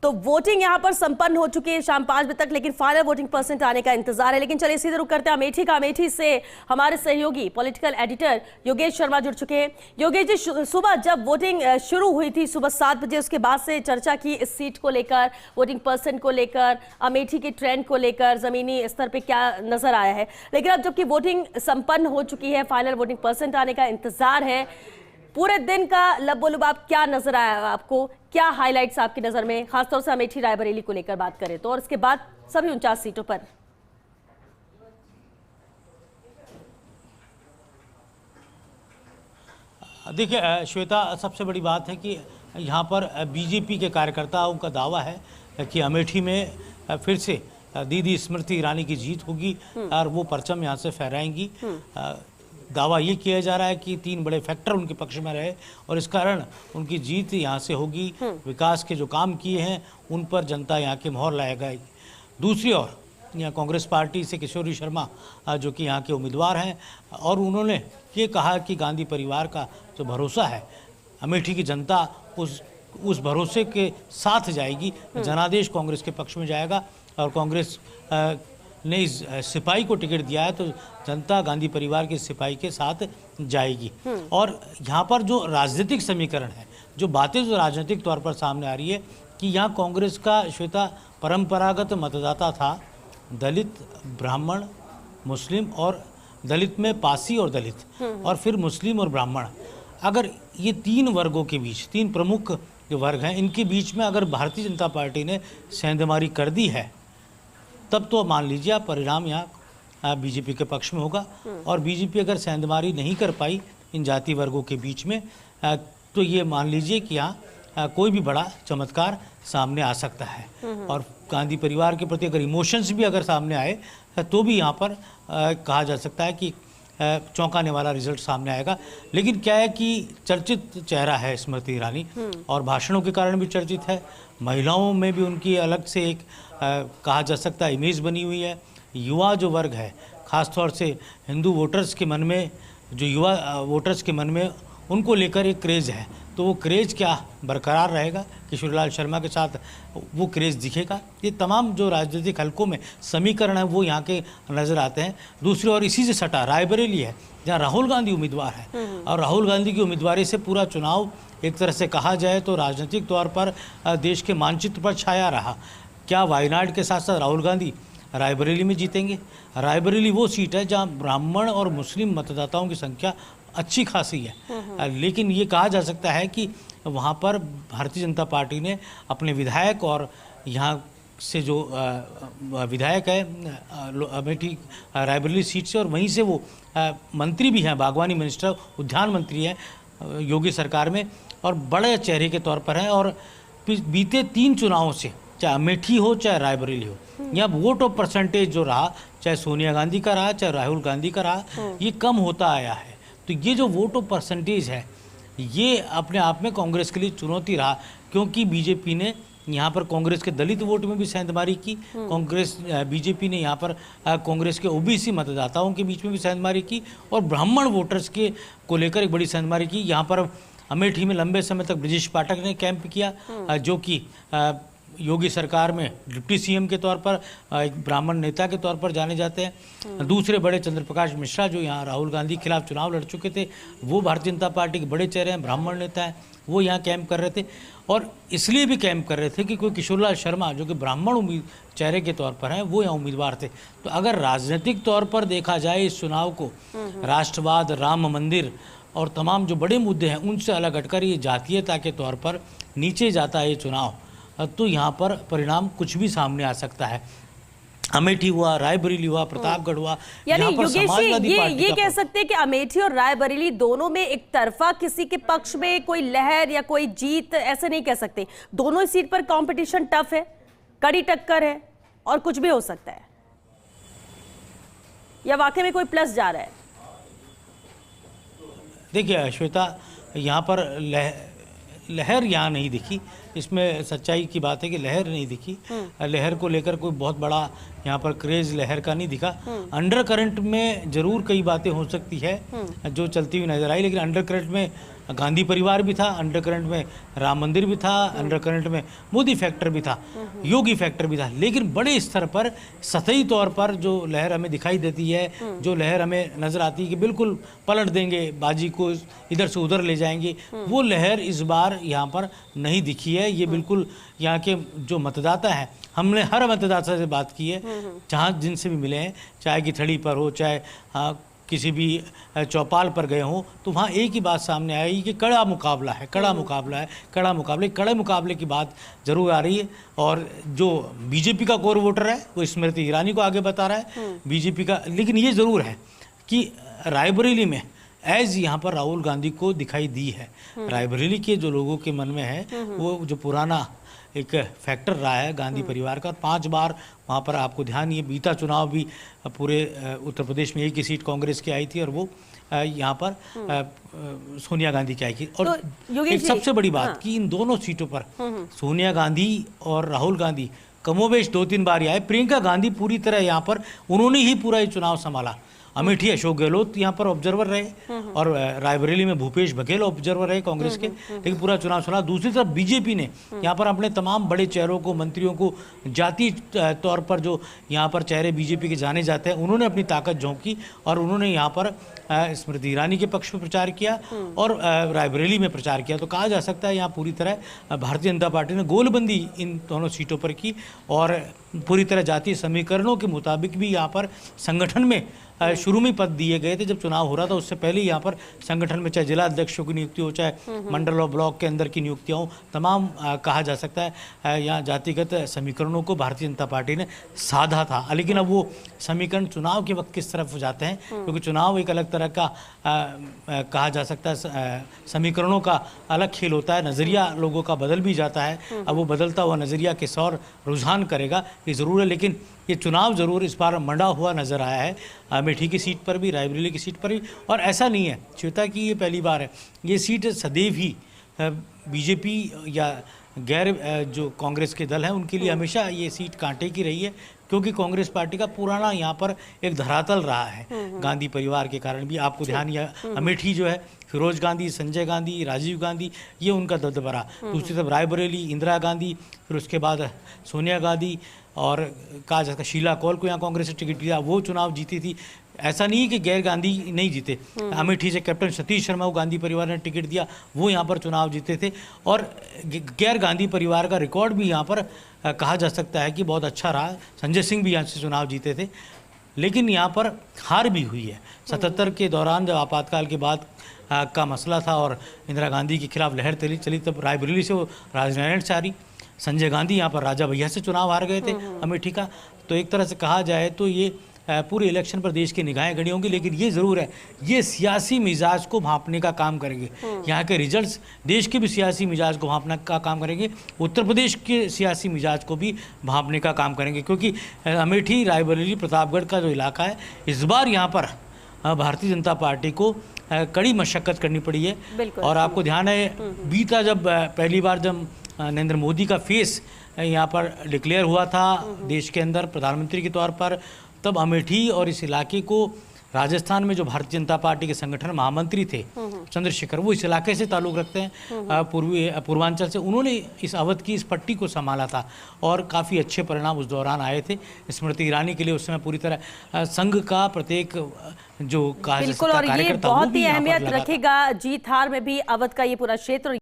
तो वोटिंग यहां पर संपन्न हो चुकी है शाम 5 बजे तक, लेकिन फाइनल वोटिंग परसेंट आने का इंतजार है। लेकिन चलिए सीधे रुक करते हैं अमेठी का। अमेठी से हमारे सहयोगी पॉलिटिकल एडिटर योगेश शर्मा जुड़ चुके हैं। योगेश जी, सुबह जब वोटिंग शुरू हुई थी सुबह 7 बजे, उसके बाद से चर्चा की इस सीट को लेकर, वोटिंग परसेंट को लेकर, अमेठी के ट्रेंड को लेकर, जमीनी स्तर पर क्या नजर आया है। लेकिन अब जबकि वोटिंग संपन्न हो चुकी है, फाइनल वोटिंग परसेंट आने का इंतजार है, पूरे दिन का लबोलुबाब क्या नजर आया आपको, क्या हाइलाइट्स आपकी नजर में, खासतौर से अमेठी रायबरेली को लेकर बात करें तो, और इसके बाद सभी 49 सीटों पर? देखिए श्वेता, सबसे बड़ी बात है कि यहाँ पर बीजेपी के कार्यकर्ताओं का दावा है कि अमेठी में फिर से दीदी स्मृति ईरानी की जीत होगी और वो परचम यहाँ से फहराएंगी। दावा ये किया जा रहा है कि 3 बड़े फैक्टर उनके पक्ष में रहे और इस कारण उनकी जीत यहाँ से होगी। विकास के जो काम किए हैं उन पर जनता यहाँ की मोहर लगाएगी। दूसरी ओर यहाँ कांग्रेस पार्टी से किशोरी शर्मा जो कि यहाँ के उम्मीदवार हैं, और उन्होंने ये कहा कि गांधी परिवार का जो भरोसा है, अमेठी की जनता उस भरोसे के साथ जाएगी। जनादेश कांग्रेस के पक्ष में जाएगा और कांग्रेस ने इस सिपाही को टिकट दिया है तो जनता गांधी परिवार के सिपाही के साथ जाएगी। और यहाँ पर जो राजनीतिक समीकरण है, जो बातें जो राजनीतिक तौर पर सामने आ रही है कि यहाँ कांग्रेस का श्वेता परंपरागत मतदाता था दलित, ब्राह्मण, मुस्लिम, और दलित में पासी और दलित, और फिर मुस्लिम और ब्राह्मण। अगर ये 3 वर्गों के बीच, 3 प्रमुख जो वर्ग हैं, इनके बीच में अगर भारतीय जनता पार्टी ने सेंधमारी कर दी है, तब तो मान लीजिए आप परिणाम यहाँ बीजेपी के पक्ष में होगा। और बीजेपी अगर सेंधमारी नहीं कर पाई इन जाति वर्गों के बीच में, तो ये मान लीजिए कि यहाँ कोई भी बड़ा चमत्कार सामने आ सकता है। और गांधी परिवार के प्रति अगर इमोशंस भी अगर सामने आए तो भी यहाँ पर कहा जा सकता है कि चौंकाने वाला रिजल्ट सामने आएगा। लेकिन क्या है कि चर्चित चेहरा है स्मृति ईरानी, और भाषणों के कारण भी चर्चित है। महिलाओं में भी उनकी अलग से एक कहा जा सकता है इमेज बनी हुई है। युवा जो वर्ग है, ख़ासतौर से हिंदू वोटर्स के मन में, जो युवा वोटर्स के मन में उनको लेकर एक क्रेज़ है, तो वो क्रेज़ क्या बरकरार रहेगा, किशोरीलाल शर्मा के साथ वो क्रेज़ दिखेगा। ये तमाम जो राजनीतिक हलकों में समीकरण है वो यहाँ के नज़र आते हैं। दूसरी ओर इसी से सटा रायबरेली है, जहाँ राहुल गांधी उम्मीदवार है, और राहुल गांधी की उम्मीदवारी से पूरा चुनाव एक तरह से कहा जाए तो राजनीतिक तौर पर देश के मानचित्र पर छाया रहा। क्या वायनाड के साथ साथ राहुल गांधी रायबरेली में जीतेंगे? रायबरेली वो सीट है जहाँ ब्राह्मण और मुस्लिम मतदाताओं की संख्या अच्छी खासी है, लेकिन ये कहा जा सकता है कि वहाँ पर भारतीय जनता पार्टी ने अपने विधायक, और यहाँ से जो विधायक है अमेठी रायबरेली सीट से, और वहीं से वो मंत्री भी हैं, बागवानी मिनिस्टर, उद्यान मंत्री हैं योगी सरकार में, और बड़े चेहरे के तौर पर हैं। और बीते 3 चुनावों से, चाहे अमेठी हो चाहे रायबरेली हो, यहाँ वोट ऑफ परसेंटेज जो रहा, चाहे सोनिया गांधी का रहा चाहे राहुल गांधी का रहा, ये कम होता आया है। तो ये जो वोट ऑफ परसेंटेज है, ये अपने आप में कांग्रेस के लिए चुनौती रहा, क्योंकि बीजेपी ने यहाँ पर कांग्रेस के दलित वोट में भी सेंधमारी की, बीजेपी ने यहाँ पर कांग्रेस के ओबीसी मतदाताओं के बीच में भी सेंधमारी की, और ब्राह्मण वोटर्स के को लेकर एक बड़ी सेंधमारी की। यहाँ पर अमेठी में लंबे समय तक ब्रजेश पाठक ने कैंप किया, जो कि योगी सरकार में डिप्टी सीएम के तौर पर, एक ब्राह्मण नेता के तौर पर जाने जाते हैं। दूसरे बड़े चंद्रप्रकाश मिश्रा जो यहाँ राहुल गांधी के खिलाफ चुनाव लड़ चुके थे, वो भारतीय जनता पार्टी के बड़े चेहरे हैं, ब्राह्मण नेता हैं, वो यहाँ कैंप कर रहे थे। और इसलिए भी कैंप कर रहे थे कि कोई किशोरीलाल शर्मा जो कि ब्राह्मण चेहरे के तौर पर हैं, वो यहाँ उम्मीदवार थे। तो अगर राजनीतिक तौर पर देखा जाए इस चुनाव को, राष्ट्रवाद, राम मंदिर और तमाम जो बड़े मुद्दे हैं उनसे अलग हटकर ये जातीयता के तौर पर नीचे जाता है ये चुनाव, तो यहाँ पर परिणाम कुछ भी सामने आ सकता है। अमेठी हुआ, रायबरेली हुआ, प्रतापगढ़ हुआ, यानी योगेश जी ये कह सकते हैं कि अमेठी और रायबरेली दोनों में एक तरफा किसी के पक्ष में कोई लहर या कोई जीत ऐसे नहीं कह सकते। दोनों सीट पर कंपटीशन टफ है, कड़ी टक्कर है, और कुछ भी हो सकता है, या वाकई में कोई प्लस जा रहा है? देखिए श्वेता, यहाँ पर लहर यहाँ नहीं दिखी, इसमें सच्चाई की बात है कि लहर नहीं दिखी। लहर को लेकर कोई बहुत बड़ा यहाँ पर क्रेज लहर का नहीं दिखा। अंडर करंट में जरूर कई बातें हो सकती है जो चलती हुई नजर आई, लेकिन अंडर करंट में गांधी परिवार भी था, अंडरकरंट में राम मंदिर भी था, अंडरकरंट में मोदी फैक्टर भी था, योगी फैक्टर भी था। लेकिन बड़े स्तर पर सतही तौर पर जो लहर हमें दिखाई देती है, जो लहर हमें नजर आती है कि बिल्कुल पलट देंगे, बाजी को इधर से उधर ले जाएंगे, वो लहर इस बार यहाँ पर नहीं दिखी है। ये बिल्कुल यहाँ के जो मतदाता हैं, हमने हर मतदाता से बात की है, जहाँ जिनसे भी मिले हैं, चाहे कि थड़ी पर हो, चाहे किसी भी चौपाल पर गए हों, तो वहाँ एक ही बात सामने आई कि कड़ा मुकाबला है, कड़ा मुकाबला है, कड़ा मुकाबले, कड़े मुकाबले की बात जरूर आ रही है। और जो बीजेपी का कोर वोटर है वो स्मृति ईरानी को आगे बता रहा है बीजेपी का। लेकिन ये ज़रूर है कि रायबरेली में एज यहाँ पर राहुल गांधी को दिखाई दी है। रायबरेली के जो लोगों के मन में है वो जो पुराना एक फैक्टर रहा है गांधी परिवार का। 5 बार वहाँ पर आपको ध्यान, ये बीता चुनाव भी पूरे उत्तर प्रदेश में एक ही सीट कांग्रेस की आई थी और वो यहाँ पर सोनिया गांधी की आई थी। और एक सबसे बड़ी बात कि इन दोनों सीटों पर सोनिया गांधी और राहुल गांधी कमोबेश 2-3 बार आए। प्रियंका गांधी पूरी तरह यहाँ पर उन्होंने ही पूरा ये चुनाव संभाला। अमेठी अशोक गहलोत यहाँ पर ऑब्जर्वर रहे और रायबरेली में भूपेश बघेल ऑब्जर्वर रहे कांग्रेस के, लेकिन पूरा चुनाव सुना। दूसरी तरफ बीजेपी ने यहाँ पर अपने तमाम बड़े चेहरों को, मंत्रियों को, जातीय तौर पर जो यहाँ पर चेहरे बीजेपी के जाने जाते हैं, उन्होंने अपनी ताकत झोंकी और उन्होंने यहाँ पर स्मृति ईरानी के पक्ष में प्रचार किया और रायबरेली में प्रचार किया। तो कहा जा सकता है यहाँ पूरी तरह भारतीय जनता पार्टी ने गोलबंदी इन दोनों सीटों पर की और पूरी तरह जातीय समीकरणों के मुताबिक भी यहाँ पर संगठन में शुरू में पद दिए गए थे। जब चुनाव हो रहा था उससे पहले यहाँ पर संगठन में चाहे जिला अध्यक्षों की नियुक्ति हो, चाहे मंडल और ब्लॉक के अंदर की नियुक्तियाँ हो, तमाम कहा जा सकता है यहाँ जातिगत समीकरणों को भारतीय जनता पार्टी ने साधा था। लेकिन अब वो समीकरण चुनाव के वक्त किस तरफ जाते हैं, क्योंकि चुनाव एक अलग तरह का कहा जा सकता है, समीकरणों का अलग खेल होता है, नज़रिया लोगों का बदल भी जाता है। अब वो बदलता हुआ नज़रिया किस और रुझान करेगा ये ज़रूर है। लेकिन ये चुनाव ज़रूर इस बार मंडा हुआ नज़र आया है, अमेठी की सीट पर भी, रायबरेली की सीट पर भी। और ऐसा नहीं है श्वेता कि ये पहली बार है, ये सीट सदैव ही बीजेपी या गैर जो कांग्रेस के दल हैं उनके लिए हमेशा ये सीट कांटे की रही है, क्योंकि कांग्रेस पार्टी का पुराना यहाँ पर एक धरातल रहा है गांधी परिवार के कारण भी। आपको ध्यान, या अमेठी जो है फिरोज गांधी, संजय गांधी, राजीव गांधी, ये उनका दबदबा रहा। दूसरी तरफ रायबरेली, इंदिरा गांधी, फिर उसके बाद सोनिया गांधी और कहा जाता शीला कौल को यहाँ कांग्रेस ने टिकट दिया, वो चुनाव जीती थी। ऐसा नहीं कि गैर गांधी नहीं जीते, अमेठी से कैप्टन सतीश शर्मा को गांधी परिवार ने टिकट दिया, वो यहाँ पर चुनाव जीते थे। और गैर गांधी परिवार का रिकॉर्ड भी यहाँ पर कहा जा सकता है कि बहुत अच्छा रहा। संजय सिंह भी यहाँ से चुनाव जीते थे, लेकिन यहाँ पर हार भी हुई है। 77 के दौरान जब आपातकाल के बाद का मसला था और इंदिरा गांधी के खिलाफ लहर चली, तब रायबरेली से वो राजनारायण से हारी। संजय गांधी यहाँ पर राजा भैया से चुनाव हार गए थे अमेठी का। तो एक तरह से कहा जाए तो ये पूरे इलेक्शन पर देश की निगाहें गड़ी होंगी। लेकिन ये ज़रूर है, ये सियासी मिजाज को भांपने का काम करेंगे। यहाँ के रिजल्ट्स देश के भी सियासी मिजाज को भांपने का काम करेंगे, उत्तर प्रदेश के सियासी मिजाज को भी भांपने का काम करेंगे। क्योंकि अमेठी, रायबरेली, प्रतापगढ़ का जो इलाका है, इस बार यहाँ पर भारतीय जनता पार्टी को कड़ी मशक्कत करनी पड़ी है। और आपको ध्यान है, बीता जब पहली बार जब नरेंद्र मोदी का फेस यहाँ पर डिक्लेयर हुआ था देश के अंदर प्रधानमंत्री के तौर पर, तब अमेठी और इस इलाके को राजस्थान में जो भारतीय जनता पार्टी के संगठन महामंत्री थे चंद्रशेखर, वो इस इलाके से ताल्लुक़ रखते हैं, पूर्वांचल से, उन्होंने इस अवध की इस पट्टी को संभाला था और काफ़ी अच्छे परिणाम उस दौरान आए थे। स्मृति ईरानी के लिए उस समय पूरी तरह संघ का प्रत्येक जो बिल्कुल, और ये बहुत ही अहमियत रखेगा जीत हार में भी अवध का ये पूरा क्षेत्र।